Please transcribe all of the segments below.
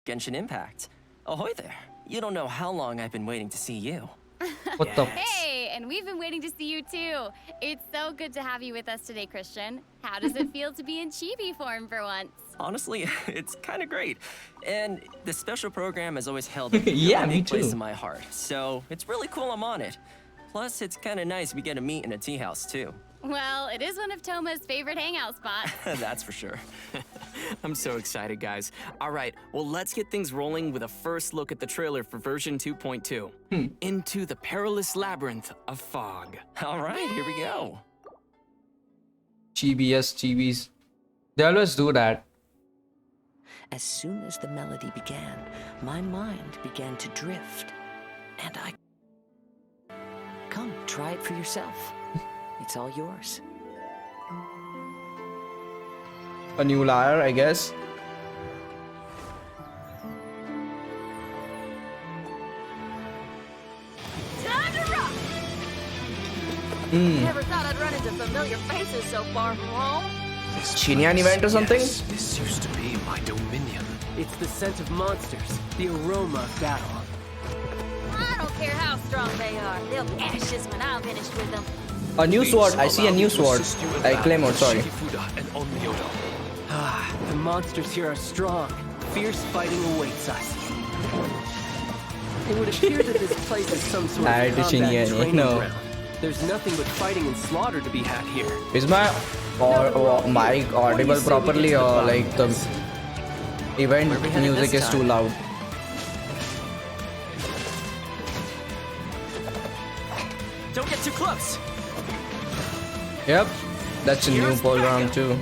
Genshin Impact. Ahoy there. You don't know how long I've been waiting to see you. What the? Hey, and we've been waiting to see you too. It's so good to have you with us today, Christian. How does it feel to be in chibi form for once? Honestly, it's kind of great. And the special program has always held a Yeah, really me big place too. in my heart. So it's really cool I'm on it. Plus, it's kind of nice we get to meet in a tea house too. Well, it is one of Toma's favorite hangout spots. That's for sure. I'm so excited, guys. All right, well, let's get things rolling with a first look at the trailer for version 2.2. Into the perilous labyrinth of fog. All right, here we go. GBS, GBs. They always do that. As soon as the melody began, my mind began to drift. And I... Come, try it for yourself. It's all yours. A new liar, I guess. Time to rock! Never thought I'd run into familiar faces so far from home. Shinyan event or something? Yes, this used to be my dominion. It's the scent of monsters, the aroma of battle. I don't care how strong they are. They'll be ashes when I'm finished with them. A new sword. I see a new sword. I claim it, sorry. Ah, the monsters here are strong. Fierce fighting awaits us. It would appear that this place is some sort Tired of to combat Shinyan, training no. ground. There's nothing but fighting and slaughter to be had here. Is my mic audible properly, or like the event music is too loud? Don't get too close. Yep, that's a new pole round too.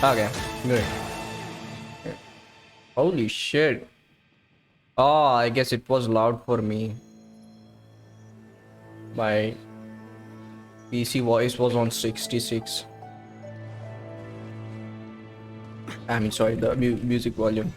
Okay, good. Holy shit. Oh, I guess it was loud for me. My PC voice was on 66. I mean, sorry, the music volume.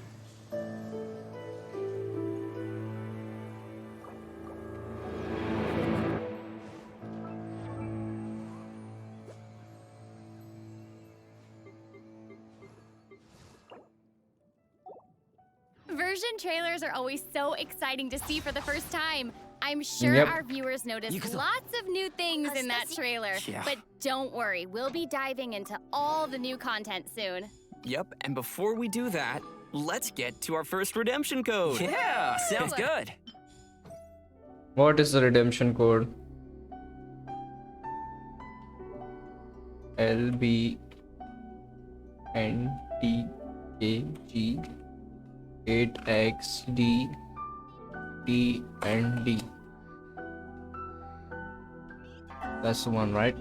Version trailers are always so exciting to see for the first time. I'm sure Yep. our viewers noticed lots of new things in that trailer. Yeah. But don't worry, we'll be diving into all the new content soon. Yep, and before we do that, let's get to our first redemption code. Yeah, sounds good. What is the redemption code? LBNTAG 8XDTND. That's the one, right?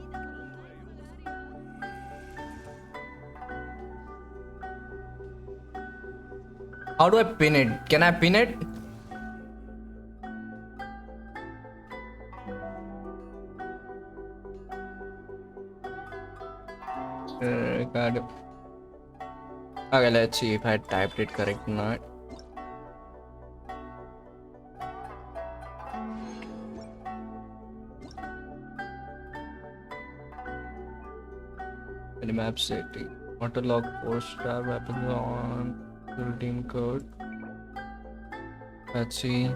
How do I pin it? Can I pin it? Got it. Okay, let's see if I typed it correct or not. Map setting. Auto lock 4-star weapons on the redeem code. Let's see.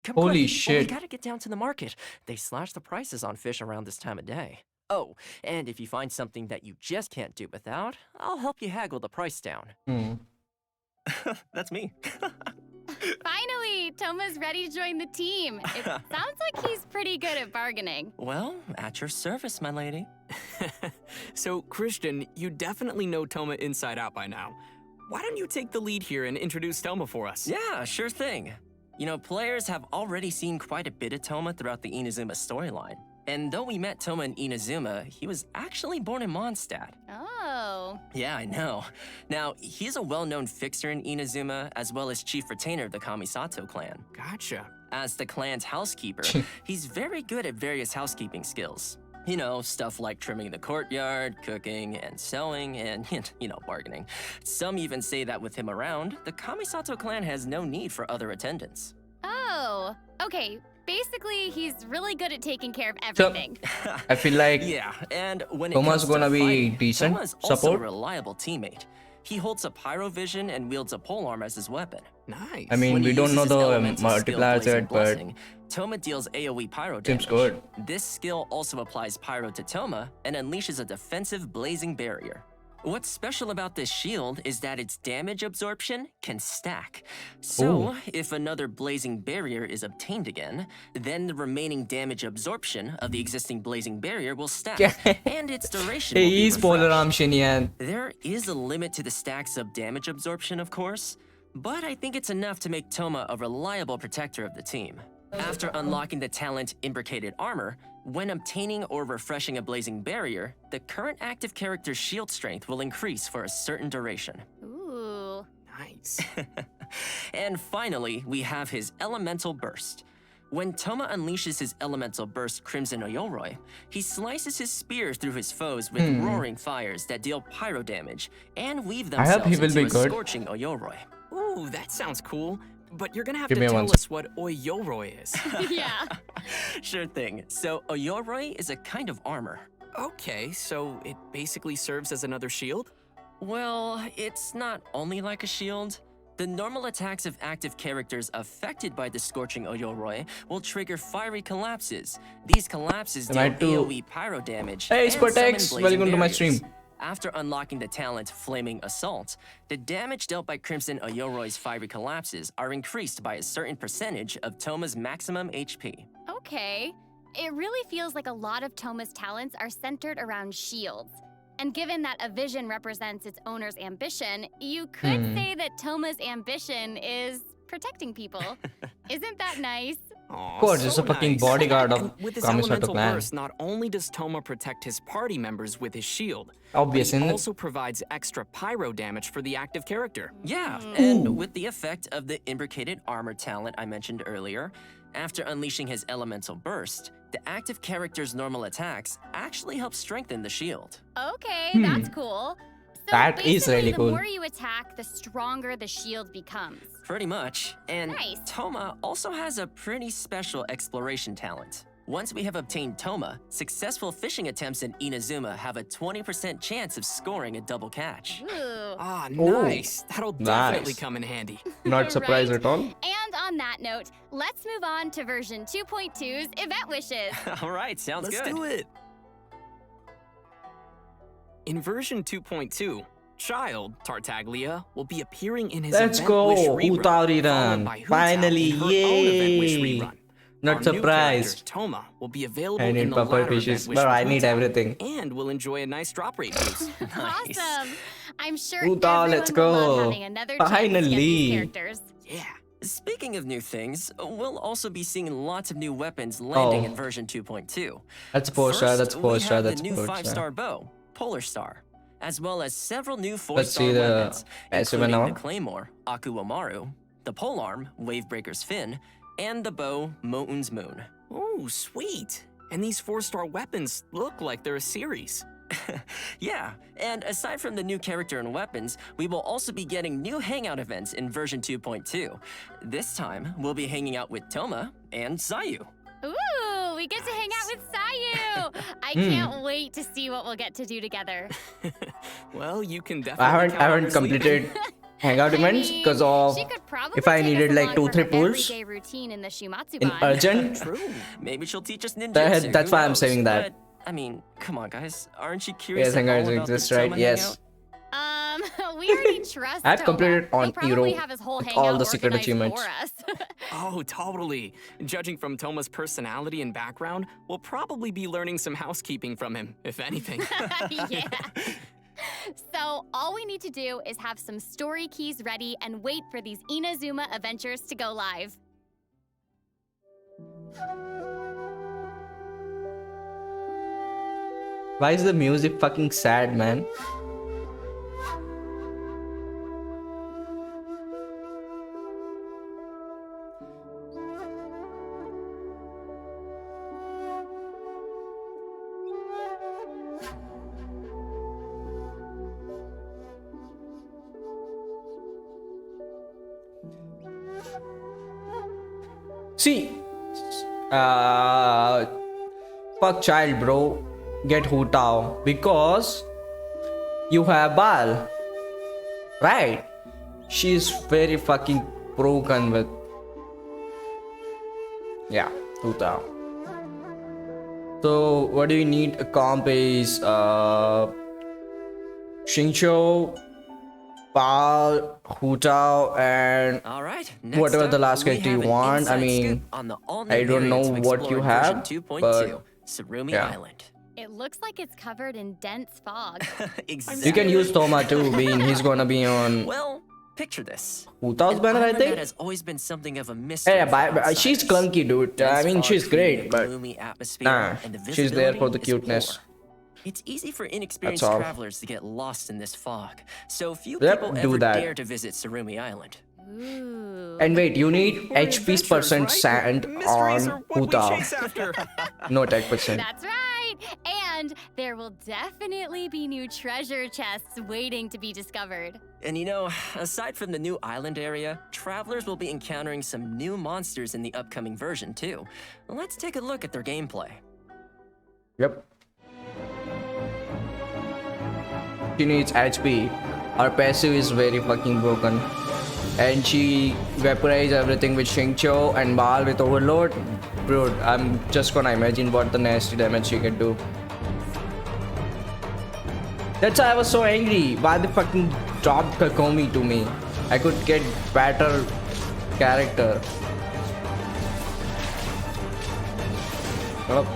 Come Holy quick. Well, shit. we gotta get down to the market. They slash the prices on fish around this time of day. Oh, and if you find something that you just can't do without, I'll help you haggle the price down. That's me. Finally, Toma's ready to join the team. It sounds like he's pretty good at bargaining. Well, at your service, my lady. So, Christian, you definitely know Toma inside out by now. Why don't you take the lead here and introduce Toma for us? Yeah, sure thing. You know, players have already seen quite a bit of Toma throughout the Inazuma storyline. And though we met Toma in Inazuma, he was actually born in Mondstadt. Oh. Yeah, I know. Now, he's a well-known fixer in Inazuma, as well as chief retainer of the Kamisato clan. Gotcha. As the clan's housekeeper, he's very good at various housekeeping skills. You know, stuff like trimming the courtyard, cooking, and sewing, and, you know, bargaining. Some even say that with him around, the Kamisato clan has no need for other attendants. Oh. Okay. Basically, he's really good at taking care of So, everything. I feel like Yeah, and when it Toma's comes to gonna be fighting, decent Toma is also a support. reliable teammate. He holds a pyro vision and wields a polearm as his weapon. Nice. I mean, When we he don't know uses his the elemental skill, multipliers Blazing yet, but Blessing, Toma deals AoE pyro seems damage. good. This skill also applies pyro to Toma and unleashes a defensive blazing barrier. What's special about this shield is that its damage absorption can stack. So, Ooh. if another blazing barrier is obtained again, then the remaining damage absorption of the existing blazing barrier will stack, and its duration will be He's polar refreshed. arm Shinyan. There is a limit to the stacks of damage absorption, of course, but I think it's enough to make Toma a reliable protector of the team. After unlocking the talent Imbricated Armor, when obtaining or refreshing a blazing barrier, the current active character's shield strength will increase for a certain duration. Ooh. Nice. And finally, we have his Elemental Burst. When Toma unleashes his Elemental Burst Crimson Oyoroi, he slices his spear through his foes with roaring fires that deal pyro damage and weave I hope themselves he will into be a good. scorching Oyoroi. Ooh, that sounds cool. But you're gonna have Give to me tell one us what Oyoroi is. Yeah. Sure thing. So Oyoroi is a kind of armor. Okay, so it basically serves as another shield? Well, it's not only like a shield. The normal attacks of active characters affected by the Scorching Oyoroi will trigger fiery collapses. These collapses deal Am I too- AoE pyro damage Hey, and summon Sportex, blazing welcome to my barriers. stream. After unlocking the talent Flaming Assault, the damage dealt by Crimson Oyoroi's fiery collapses are increased by a certain percentage of Toma's maximum HP. Okay. It really feels like a lot of Toma's talents are centered around shields. And given that a vision represents its owner's ambition, you could say that Toma's ambition is protecting people. Isn't that nice? Aw, Of course, it's so a fucking nice. bodyguard of And with his Kamisato elemental clan. burst, not only does Toma protect his party members with his shield, Obvious, but isn't he it? also provides extra pyro damage for the active character. Yeah, and with the effect of the Imbricated Armor talent I mentioned earlier, after unleashing his Elemental Burst, the active character's normal attacks actually help strengthen the shield. Okay, that's cool. So That is basically, really the cool. more you attack, the stronger the shield becomes. Pretty much. And Nice. Toma also has a pretty special exploration talent. Once we have obtained Toma, successful fishing attempts in Inazuma have a 20% chance of scoring a double catch. Ooh. Ah, Oh, nice. That'll definitely nice. come in handy. Not surprised Right. at all. And on that note, let's move on to version 2.2's event wishes. All right, sounds Let's good. do it. In version 2.2, Child Tartaglia will be appearing in his Let's event go, wish rerun, Utari followed run. by Hu Tao Finally, in her own event wish yay. rerun. Not Our new surprised. character, Toma, will be available I in need the puffer latter fishes, event wish but with I Hu need Tao, everything. and will enjoy a nice drop rate boost. Nice. Awesome. I'm sure Uta, let's everyone will love go. having another chance to get these Finally. characters. Yeah. Speaking of new things, we'll also be seeing lots of new weapons landing Oh. in version 2.2. That's poster, First, that's we poster, have that's the new poster. 5-star bow, Polar Star, as well as several new Let's 4-star see the weapons, passive including now. the Claymore, Akuwamaru, the Polearm, Wavebreaker's Fin, and the bow, Mountain's Moon. Oh, sweet. And these 4-star weapons look like they're a series. Yeah, and aside from the new character and weapons, we will also be getting new hangout events in version 2.2. This time, we'll be hanging out with Toma and Sayu. Ooh, we get to hang out with Sayu. I can't wait to see what we'll get to do together. Well, you can definitely I haven't count on her sleep. completed hangout events I because mean, of she could probably if I take needed us like along 2-3 for her pulls everyday routine in the Shumatsu in Ban. urgent. True. Maybe she'll teach us ninjutsu. That's who why I'm knows? saying that. But, I mean, come on, guys. Aren't you curious Yes, at all hangouts about exist, this right? Toma Yes. hangout? We already trust I've Toma. completed on He'll probably Hero have his whole with hangout all the secret organized achievements. for us. Oh, totally. Judging from Toma's personality and background, we'll probably be learning some housekeeping from him, if anything. Yeah. So all we need to do is have some story keys ready and wait for these Inazuma adventures to go live. Why is the music fucking sad, man? See, fuck child, bro. Get Hu Tao because you have Bal, right? She's very fucking broken with, yeah, Hu Tao. So what do you need? A comp is Xingqiu, Bal, Hu Tao, and All right. whatever the last character you want. I mean, I don't know what you have, but Sarumi yeah. Island. It looks like it's covered in dense fog. Exactly. You can use Toma too, being he's gonna be on Well, picture this. Hu Tao's An banner, I island think. that has always been something of a mystery. Yeah, for but she's outsiders. clunky, dude. I Dense mean, fog she's creating great, a but gloomy atmosphere, nah, and the she's there for the visibility is cuteness. poor. It's easy for inexperienced That's all. travelers to get lost in this fog, so few Yep, people do ever that. dare to visit Sarumi Island. Ooh. And wait, you need We're HP's adventurers, percent right? sand Mysteries on are what Hu we Tao. chase after. No tech percent. That's right. And there will definitely be new treasure chests waiting to be discovered. And you know, aside from the new island area, travelers will be encountering some new monsters in the upcoming version too. Let's take a look at their gameplay. Yep. She needs HP. Her passive is very fucking broken. And she vaporizes everything with Xingqiu and Bal with Overload. Bro, I'm just gonna imagine what the nasty damage she can do. That's why I was so angry. Why they fucking dropped Kakomi to me? I could get better character. Well,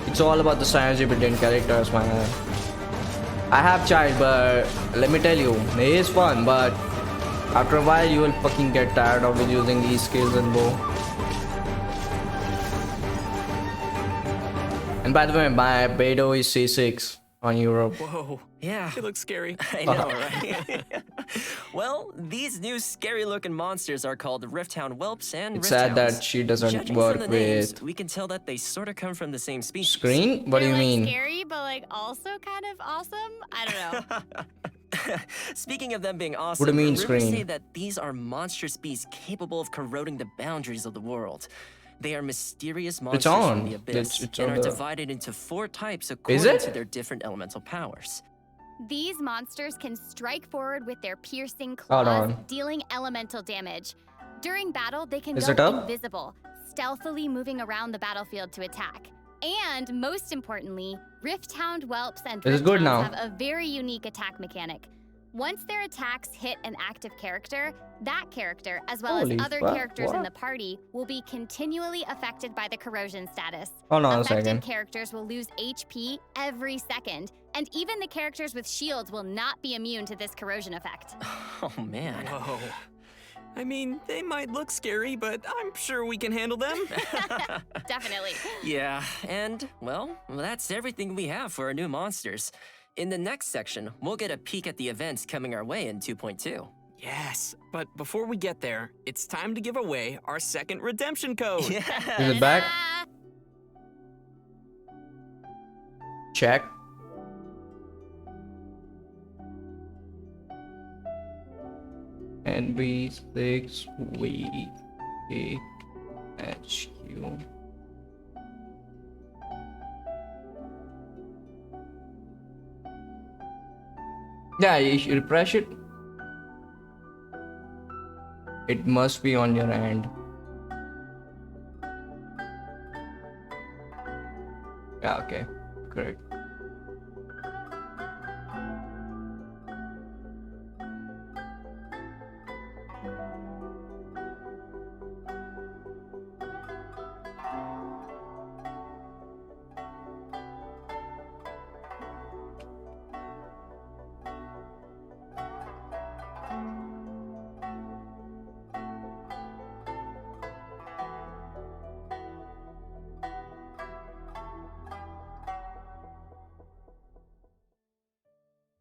it's all about the synergy between characters, man. I have child, but let me tell you, it is fun, but after a while you will fucking get tired of using these skills and bow. And by the way, my Beidou is C6 on Europe. Whoa. Yeah. It looks scary. I know, right? Well, these new scary-looking monsters are called Rifthound Whelps and It's Rift sad that Hounds. she doesn't Judging work from the names, with we can tell that they sort of come from the same species. Screen? What do They're, you like, mean? Scary, but like also kind of awesome. I don't know. Speaking of them being awesome, What do you mean, rumors Screen? say that these are monstrous beasts capable of corroding the boundaries of the world. They are mysterious monsters on. from the abyss It's and on are the- divided into 4 types Is according it? to their different elemental powers. These monsters can strike forward with their piercing Hold claws, on. dealing elemental damage. During battle, they can Is go it up? invisible, stealthily moving around the battlefield to attack. And most importantly, Rifthound Whelps and Is it good Rifthounds now? have a very unique attack mechanic. Once their attacks hit an active character, that character, as well Holy as other fuck, characters in what? the party, will be continually affected by the corrosion status. Hold on a Affected second. characters will lose HP every second, and even the characters with shields will not be immune to this corrosion effect. Oh man. Whoa. I mean, they might look scary, but I'm sure we can handle them. Definitely. Yeah, and, well, that's everything we have for our new monsters. In the next section, we'll get a peek at the events coming our way in 2.2. Yes, but before we get there, it's time to give away our second redemption code. Is it back? Ah, Check. NB6 HQ. Yeah, you should refresh it. It must be on your end. Yeah, okay. Correct.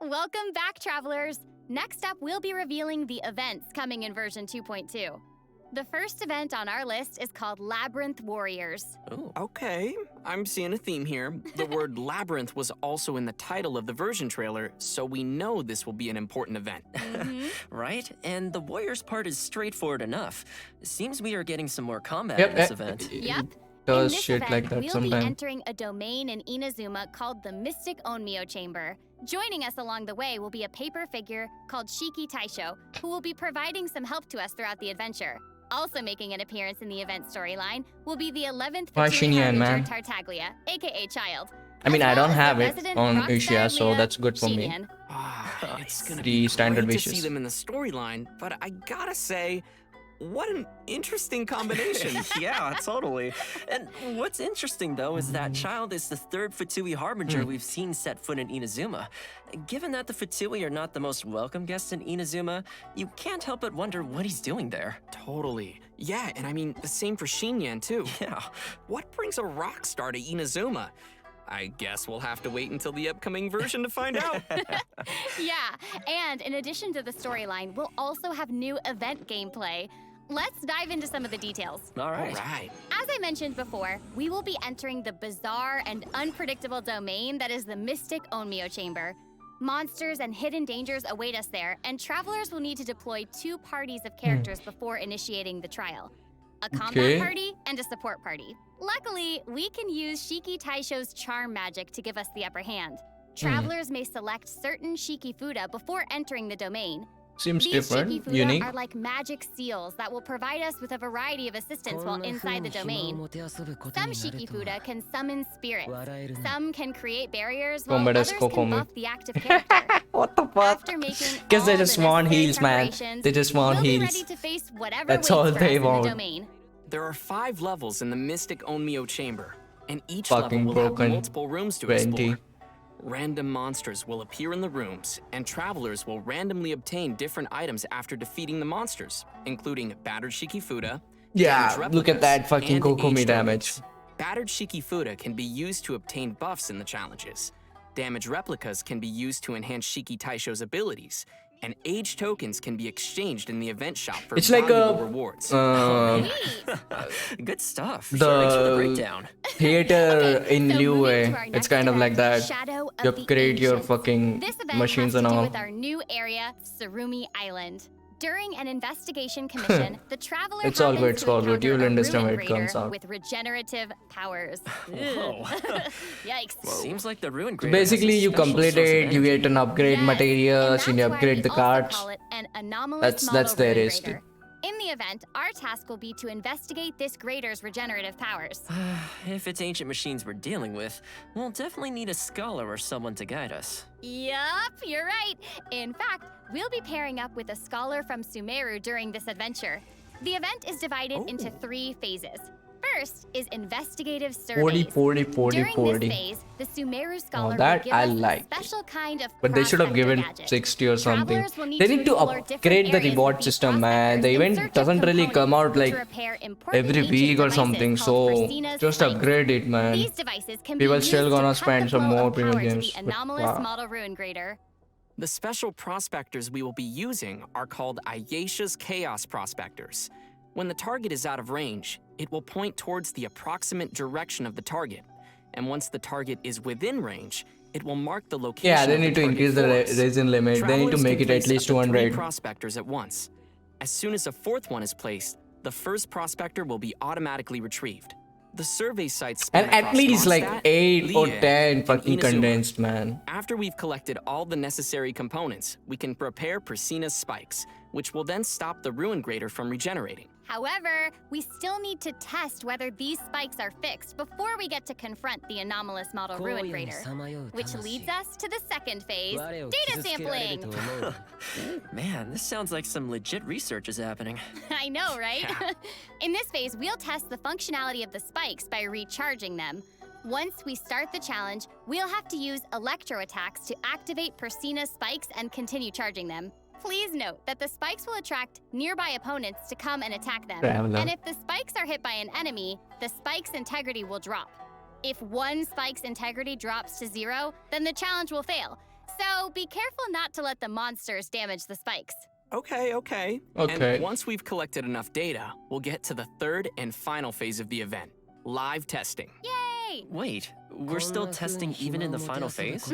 Welcome back, travelers! Next up, we'll be revealing the events coming in version 2.2. The first event on our list is called Labyrinth Warriors. Ooh. Okay, I'm seeing a theme here. The word labyrinth was also in the title of the version trailer, so we know this will be an important event. Right? And the Warriors part is straightforward enough. Seems we are getting some more combat Yep, in this event. Yep. Does in this shit event, like that we'll sometimes. be entering a domain in Inazuma called the Mystic Onmyo Chamber. Joining us along the way will be a paper figure called Shiki Taisho, who will be providing some help to us throughout the adventure. Also making an appearance in the event storyline will be the 11th Why Fatui Xinyan, man? Harbinger Tartaglia, aka Child. I mean, as I well don't as the have it resident on rock Asia, star so Leah that's good for me. Xinyan. It's gonna The be standard great to see wishes. them in the storyline, but I gotta say, what an interesting combination. Yeah, totally. And what's interesting, though, is that Child is the third Fatui Harbinger we've seen set foot in Inazuma. Given that the Fatui are not the most welcome guests in Inazuma, you can't help but wonder what he's doing there. Totally. Yeah, and I mean, the same for Xinyan, too. Yeah. What brings a rock star to Inazuma? I guess we'll have to wait until the upcoming version to find out. Yeah, and in addition to the storyline, we'll also have new event gameplay. Let's dive into some of the details. All All right. right. As I mentioned before, we will be entering the bizarre and unpredictable domain that is the Mystic Onmyo Chamber. Monsters and hidden dangers await us there, and travelers will need to deploy 2 parties of characters before initiating the trial. A combat Okay. party and a support party. Luckily, we can use Shiki Taisho's charm magic to give us the upper hand. Travelers may select certain Shiki Fuda before entering the domain. Seems These different, Shiki Fuda unique. are like magic seals that will provide us with a variety of assistance while inside the domain. Some Shiki Fuda can summon spirits. Some can create barriers, while Combat others is can Kokomi. buff the active character. What the fuck? After making Guess they all just the want necessary heals, man. preparations, They just want we'll be heals. ready to face whatever That's waits all for they us in want. the domain. There are 5 levels in the Mystic Onmyo Chamber, and each Fucking level will broken. have multiple rooms to 20. explore. Random monsters will appear in the rooms, and travelers will randomly obtain different items after defeating the monsters, including battered Shiki Fuda, Yeah, damaged look at replicas, that fucking and Kokomi aged damage. tokens. Battered Shiki Fuda can be used to obtain buffs in the challenges. Damaged replicas can be used to enhance Shiki Taisho's abilities, and age tokens can be exchanged in the event shop for It's like valuable a rewards. Good stuff. Sure, thanks for the the breakdown. theater in So Liu moving Wei. to our It's next kind of like event, that. Shadow of You the upgrade your Ancients. fucking This event machines has and to do all. with our new area, Sarumi Island. During an investigation commission, the traveler It's all happens good, it's to all good. encounter You'll a understand ruin when it comes raider out. with regenerative powers. Whoa. Yikes. Seems like the Ruin So Grader has a basically, you special complete source of it, you energy. get an upgrade Yes, materials, and you that's why upgrade we the also cards. call it an anomalous That's model their ruin issue. raider. In the event, our task will be to investigate this grader's regenerative powers. If it's ancient machines we're dealing with, we'll definitely need a scholar or someone to guide us. Yup, you're right. In fact, we'll be pairing up with a scholar from Sumeru during this adventure. The event is divided into 3 phases. First is investigative 40, surveys. 40, 40, During 40. this phase, the Sumeru scholar that will give I us like. a special kind of But they should have prospector given gadget. 60 or something. Travelers will They need to explore different upgrade the areas with reward these system, man. The prospectors in event search of doesn't really come out components like to repair important every ancient week or devices something, called so Persina's just spikes. upgrade it, man. These devices can People be still used to gonna cut spend the some flow more of premium power to games, the but anomalous wow. model ruin grader. The special prospectors we will be using are called Ayesha's Chaos Prospectors. When the target is out of range, it will point towards the approximate direction of the target. And once the target is within range, it will mark the location Yeah, they of the need to target increase the for us. resin limit. They need to Travelers make can it at place least up to 3 200. prospectors at once. As soon as a 4th one is placed, the first prospector will be automatically retrieved. The survey sites span And at across least like Mondstadt, 8 or Liyue, 10 and fucking Inazuma. condensed, man. After we've collected all the necessary components, we can prepare Persina's spikes, which will then stop the ruin grader from regenerating. However, we still need to test whether these spikes are fixed before we get to confront the anomalous model ruin grader. Which leads us to the second phase, data sampling. Man, this sounds like some legit research is happening. I know, right? In this phase, we'll test the functionality of the spikes by recharging them. Once we start the challenge, we'll have to use electro attacks to activate Persina's spikes and continue charging them. Please note that the spikes will attract nearby opponents to come and attack them. Traveler. And if the spikes are hit by an enemy, the spike's integrity will drop. If one spike's integrity drops to 0, then the challenge will fail. So be careful not to let the monsters damage the spikes. Okay. Okay. And once we've collected enough data, we'll get to the third and final phase of the event, live testing. Yay! Wait, we're still testing even in the final phase?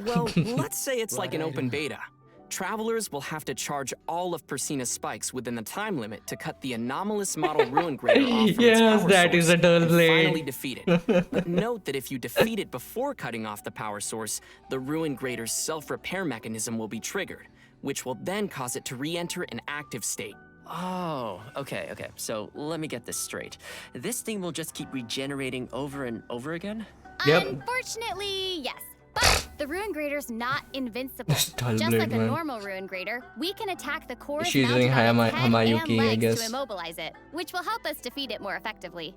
Well, let's say it's like an open beta. Travelers will have to charge all of Persina's spikes within the time limit to cut the anomalous model Ruin Grader off from its Yes, power that is source a dull and blade. finally defeat it. But note that if you defeat it before cutting off the power source, the Ruin Grader's self-repair mechanism will be triggered, which will then cause it to re-enter an active state. Oh, okay. So let me get this straight. This thing will just keep regenerating over and over again? Yep. Unfortunately, yes. But the Ruin Grader's not invincible. Dull Just blade, like a man. normal Ruin Grader, we can attack the cores She's mounted doing on its head Hamayuki, and I legs guess. to immobilize it, which will help us defeat it more effectively.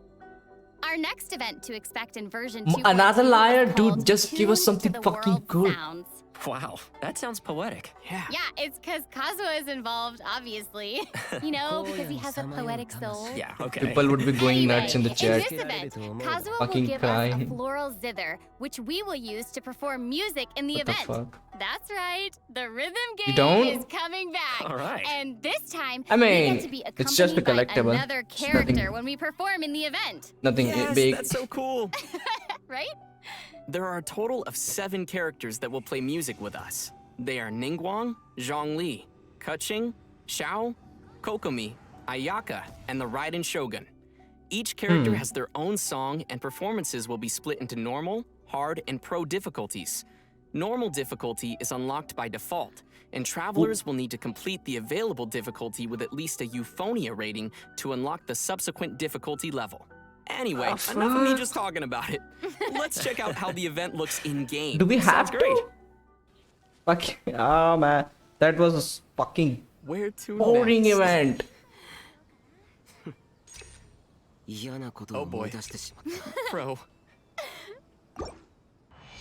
Our next event to expect in version 2.2 Another is liar, called dude, just give us Tune to something the fucking World good. Sounds. Wow, that sounds poetic. Yeah. Yeah, it's because Kazuha is involved, obviously. You know, because he has a poetic soul. Yeah, okay. People would be going Anyway, nuts in the In chat. this event, Kazuha will Fucking give us a crying. floral zither, which we will use to perform music in the What the event. fuck? That's right. The rhythm game don't? is coming back. All right. And this time, I we mean, get to be accompanied it's just a by collectible. another It's character nothing- when we perform in the event. Nothing Yes, big. that's so cool. Right? There are a total of 7 characters that will play music with us. They are Ningguang, Zhongli, Keqing, Xiao, Kokomi, Ayaka, and the Raiden Shogun. Each character has their own song, and performances will be split into normal, hard, and pro difficulties. Normal difficulty is unlocked by default, and travelers will need to complete the available difficulty with at least a Euphonia rating to unlock the subsequent difficulty level. Anyway, enough of me just talking about it. Let's check out how the event looks in-game. Do we have Sounds great. to? Fuck. Oh man, that was a fucking Where to boring next? event. Oh boy. Bro.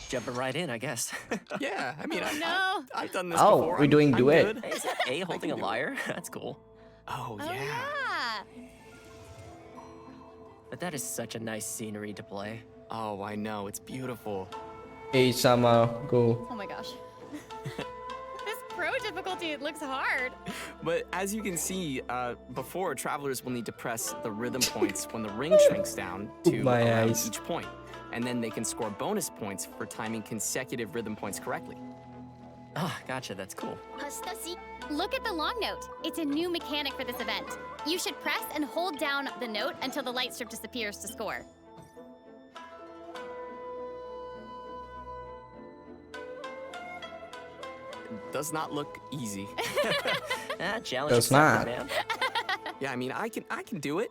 Jumping right in, I guess. Yeah, I mean, no. I've done this Oh, before. we're doing I'm duet. good. Hey, is that A holding a lyre? That's cool. Oh, Oh, yeah. yeah. But that is such a nice scenery to play. Oh, I know. It's beautiful. Hey, Sama, go. Oh my gosh. This pro difficulty, it looks hard. But as you can see, before, travelers will need to press the rhythm points when the ring shrinks down to My around eyes. each point. And then they can score bonus points for timing consecutive rhythm points correctly. Ah, gotcha, that's cool. Look at the long note. It's a new mechanic for this event. You should press and hold down the note until the light strip disappears to score. It does not look easy. Ah, challenge Does accepted, not. man. Yeah, I mean, I can do it.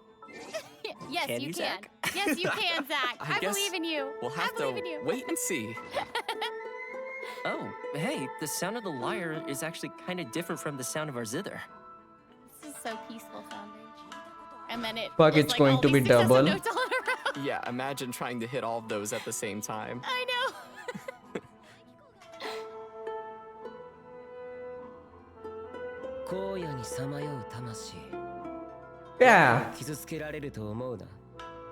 Yes, Can you you, can. Zach? Yes, you can, Zach. I I guess believe in you. We'll have I to believe in you. wait and see. Oh, hey, the sound of the lyre is actually kind of different from the sound of our zither. This is so peaceful sounding. And then it. Fuck, was it's like going all to be these successive double. notes all in a row. Yeah, imagine trying to hit all of those at the same time. I know. Yeah.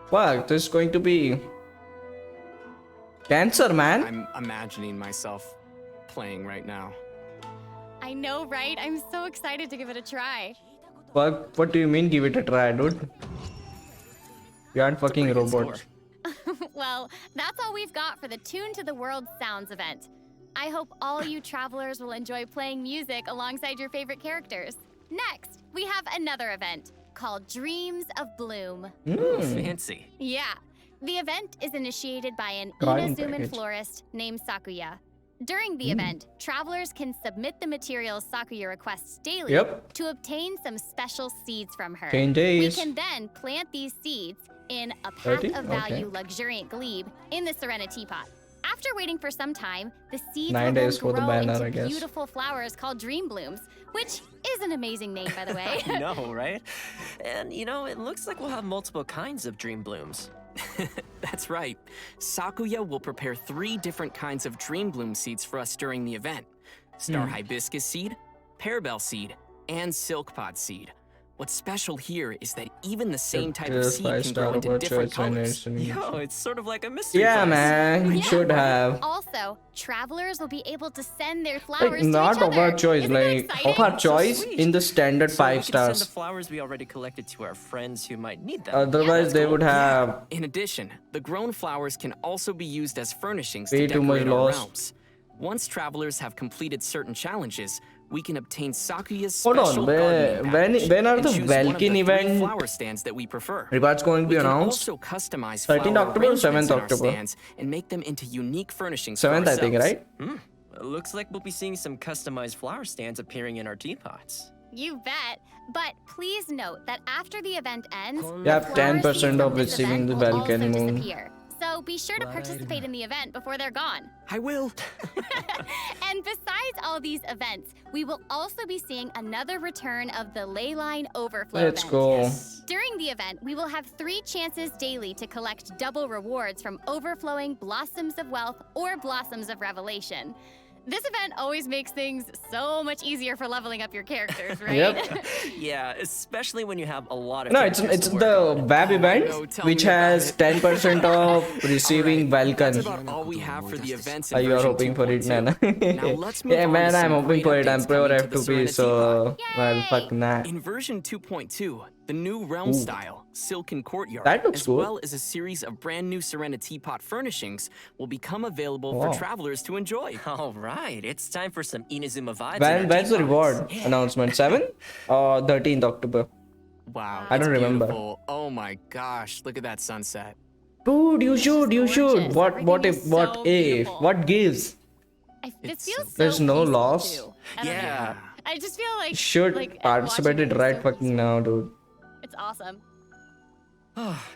Fuck, this is going to be cancer, man. I'm imagining myself playing right now. I know, right? I'm so excited to give it a try. Fuck, what do you mean give it a try, dude? We aren't fucking Pretty good robots. score. Well, that's all we've got for the Tune to the World Sounds event. I hope all you travelers will enjoy playing music alongside your favorite characters. Next, we have another event called Dreams of Bloom. Ooh, fancy. Yeah. The event is initiated by an Garden Inazuman package. florist named Sakuya. During the event, travelers can submit the materials Sakuya requests daily Yep. to obtain some special seeds from her. 10 We days. can then plant these seeds in a path 30? of value Okay. luxuriant glebe in the Serena teapot. After waiting for some time, the seeds 9 will days then for the grow banner, into I guess. beautiful flowers called dream blooms, which is an amazing name, by the way. I know, right? And you know, it looks like we'll have multiple kinds of dream blooms. That's right. Sakuya will prepare 3 different kinds of dream bloom seeds for us during the event. Star hibiscus seed, pearbell seed, and silk pod seed. What's special here is that even the same type of Just seed can 5-star grow into over different choice colors. Yo, it's sort of like a mystery Yeah, quest. man. Yeah. Should have. Also, travelers will be able to send their Like, flowers to not each of our other. choice. Isn't that Like, exciting? of our choice sweet. in the standard So 5 we can send the stars. flowers we already collected to our friends who might need them. Otherwise, that's they cool. would have In addition, the grown flowers can also be used as furnishings way to too much decorate our loss. realms. Once travelers have completed certain challenges, we can obtain Sakuya's Hold on, special gardening package when are and the choose one of Valkyrie the 3 event flower stands that we prefer. rewards going to be We can announced? also customize 13th flower October or arrangements 7th in our October? stands and make them into unique furnishings for 7th, I think, ourselves. right? Looks like we'll be seeing some customized flower stands appearing in our teapots. You bet. But please note that after the event ends, You the have flower 10% seeds of from this receiving event the will Balcony also Moon. disappear. So be sure to participate in the event before they're gone. I will. And besides all these events, we will also be seeing another return of the Leyline Overflow Let's event. go. During the event, we will have 3 chances daily to collect double rewards from overflowing Blossoms of Wealth or Blossoms of Revelation. This event always makes things so much easier for leveling up your characters, right? Yep. Yeah, especially when you have a lot of No, it's characters to work the on. WAB event no, tell which me about has it. 10% of receiving Alright, Balkan. That's about all we have for the events in You are version hoping for it, 2.2. Nana. Now let's move Yeah, on man, to I'm some hoping great for it. I'm updates pure coming to the F2P, Serenity so Pod. well, fuck that. In version 2.2, the new realm Ooh. style, Silken Courtyard, That looks as cool. well as a series of brand new Serenity Pot furnishings will become available Wow. for travelers to enjoy. All right, it's time for some Inazuma vibes. in When's our the teapots. reward announcement? 7 or 13th October? Wow, I don't it's remember. beautiful. Oh my gosh, look at that sunset. Dude, you should. gorgeous. What Everything if, is what so if, beautiful. what gives? This It's feels so There's no peaceful, loss. too. I don't know. Yeah. I just feel like Should like, participate watching it is right so fucking peaceful. now, dude. It's awesome.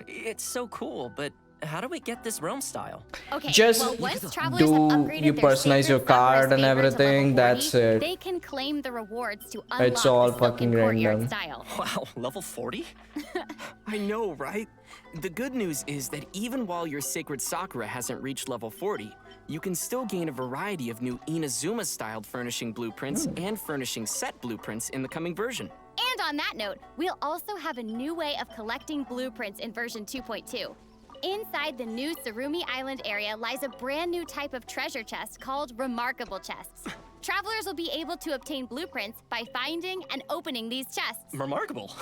It's so cool, but how do we get this realm style? Okay, Just well, once travelers do have upgraded you their personalize your sacred Sakura's card and favor to everything, level that's 40, it. They can claim the rewards to unlock It's all the Silken fucking Courtyard random. style. Wow, level 40? I know, right? The good news is that even while your Sacred Sakura hasn't reached level 40, you can still gain a variety of new Inazuma-styled furnishing blueprints and furnishing set blueprints in the coming version. And on that note, we'll also have a new way of collecting blueprints in version 2.2. Inside the new Tsurumi Island area lies a brand new type of treasure chest called Remarkable Chests. Travelers will be able to obtain blueprints by finding and opening these chests. Remarkable.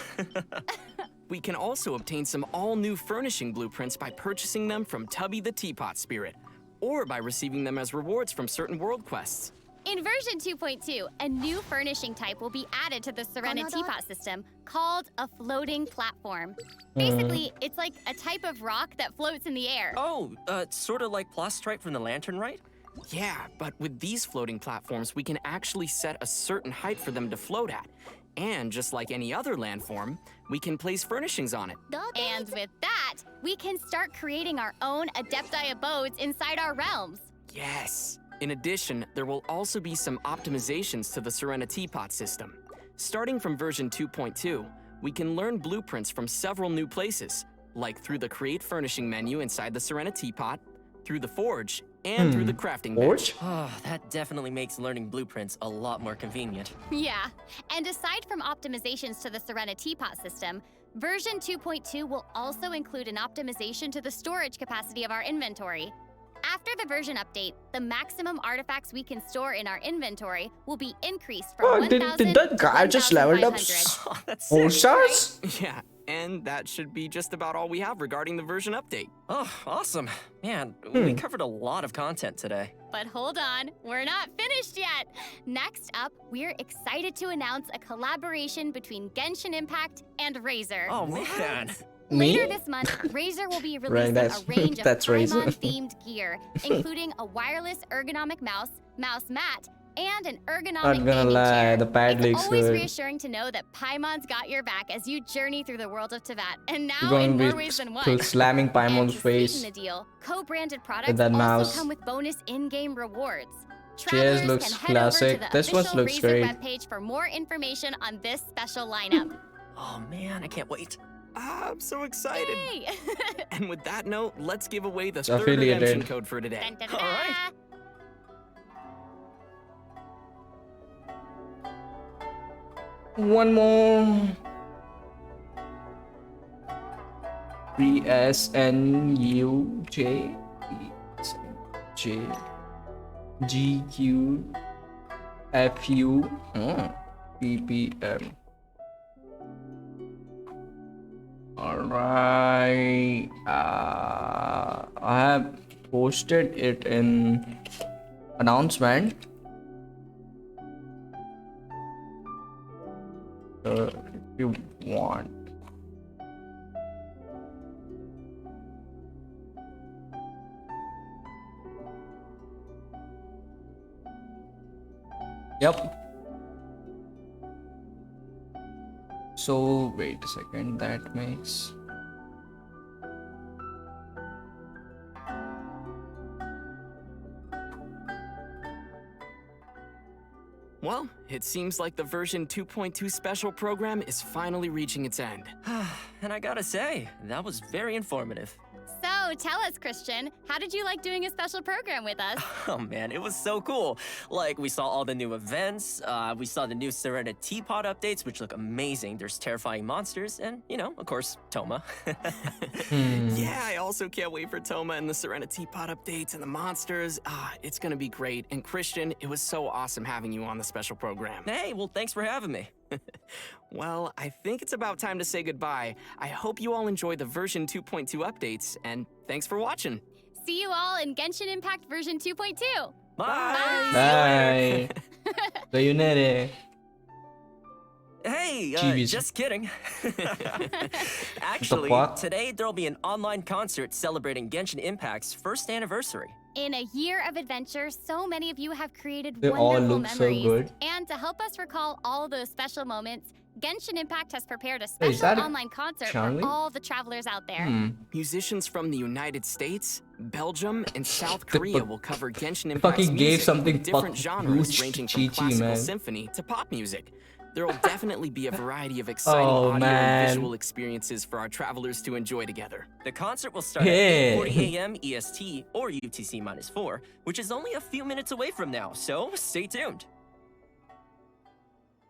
We can also obtain some all-new furnishing blueprints by purchasing them from Tubby the Teapot Spirit, or by receiving them as rewards from certain world quests. In version 2.2, a new furnishing type will be added to the Serena Teapot system called a floating platform. Basically, it's like a type of rock that floats in the air. Oh, sort of like Plastrite from the Lantern, right? Yeah, but with these floating platforms, we can actually set a certain height for them to float at. And just like any other landform, we can place furnishings on it. And with that, we can start creating our own Adepti abodes inside our realms. Yes! In addition, there will also be some optimizations to the Serena Teapot system. Starting from version 2.2, we can learn blueprints from several new places, like through the Create Furnishing menu inside the Serena Teapot, through the Forge, and through the Crafting bench. Forge? Oh, that definitely makes learning blueprints a lot more convenient. Yeah, and aside from optimizations to the Serena Teapot system, version 2.2 will also include an optimization to the storage capacity of our inventory. After the version update, the maximum artifacts we can store in our inventory will be increased from Oh, 1,000 did that to guy just leveled up 1,500. Oh, that's 4 sick. stars? Yeah, and that should be just about all we have regarding the version update. Oh, awesome. Man, we covered a lot of content today. But hold on, we're not finished yet. Next up, we're excited to announce a collaboration between Genshin Impact and Razer. Oh, man. Later Me? this month, Razer will be Right, releasing that's- a range of that's Razer. Paimon-themed gear, including a wireless ergonomic mouse mat, and an ergonomic Not gonna gaming lie, chair. the pad It's looks always good. reassuring to know that Paimon's got your back as you journey through the world of Teyvat, and now You're going in to more be ways than one. slamming And Paimon's to face. sweeten the deal, co-branded products that also mouse. come with bonus in-game rewards. Cheers, Travelers looks can head classic. over to the This one official looks Razer great. webpage for more information on this special lineup. Oh, man, I can't wait. I'm so excited. Yay! And with that note, let's give away the It's third affiliated. redemption code for today. Dun, dun, dun, All right. dun. One more. PSNUJ J GQFU PPM. Alright, I have posted it in announcement. If you want. Yep. So wait a second, that makes Well, it seems like the version 2.2 special program is finally reaching its end. And I gotta say, that was very informative. So tell us, Christian, how did you like doing a special program with us? Oh man, it was so cool. Like, we saw all the new events, we saw the new Serena Teapot updates, which look amazing. There's terrifying monsters, and, you know, of course, Toma. Yeah, I also can't wait for Toma and the Serena Teapot updates and the monsters. It's gonna be great. And Christian, it was so awesome having you on the special program. Hey, well, thanks for having me. Well, I think it's about time to say goodbye. I hope you all enjoy the version 2.2 updates, and thanks for watching. See you all in Genshin Impact version 2.2. Bye! bye. Sayonara. Hey, Jeebies. just kidding. Actually, fuck? today there'll be an online concert celebrating Genshin Impact's first anniversary. In a year of adventure, so many of you have created They all wonderful look so memories. good. And to help us recall all those special moments, Genshin Impact has prepared a Wait, is that special a online concert Charlie? for all the travelers out there. Musicians from the United States, Belgium, and South They Korea fuck- will cover Genshin they Impact's fucking gave music something with different fuck genres huge ranging from cheeky, classical man. symphony to pop music. There will definitely be a variety of exciting Oh, audio man. and visual experiences for our travelers to enjoy together. The concert will start Hey. at 8:40 a.m. EST or UTC-4, which is only a few minutes away from now, so stay tuned.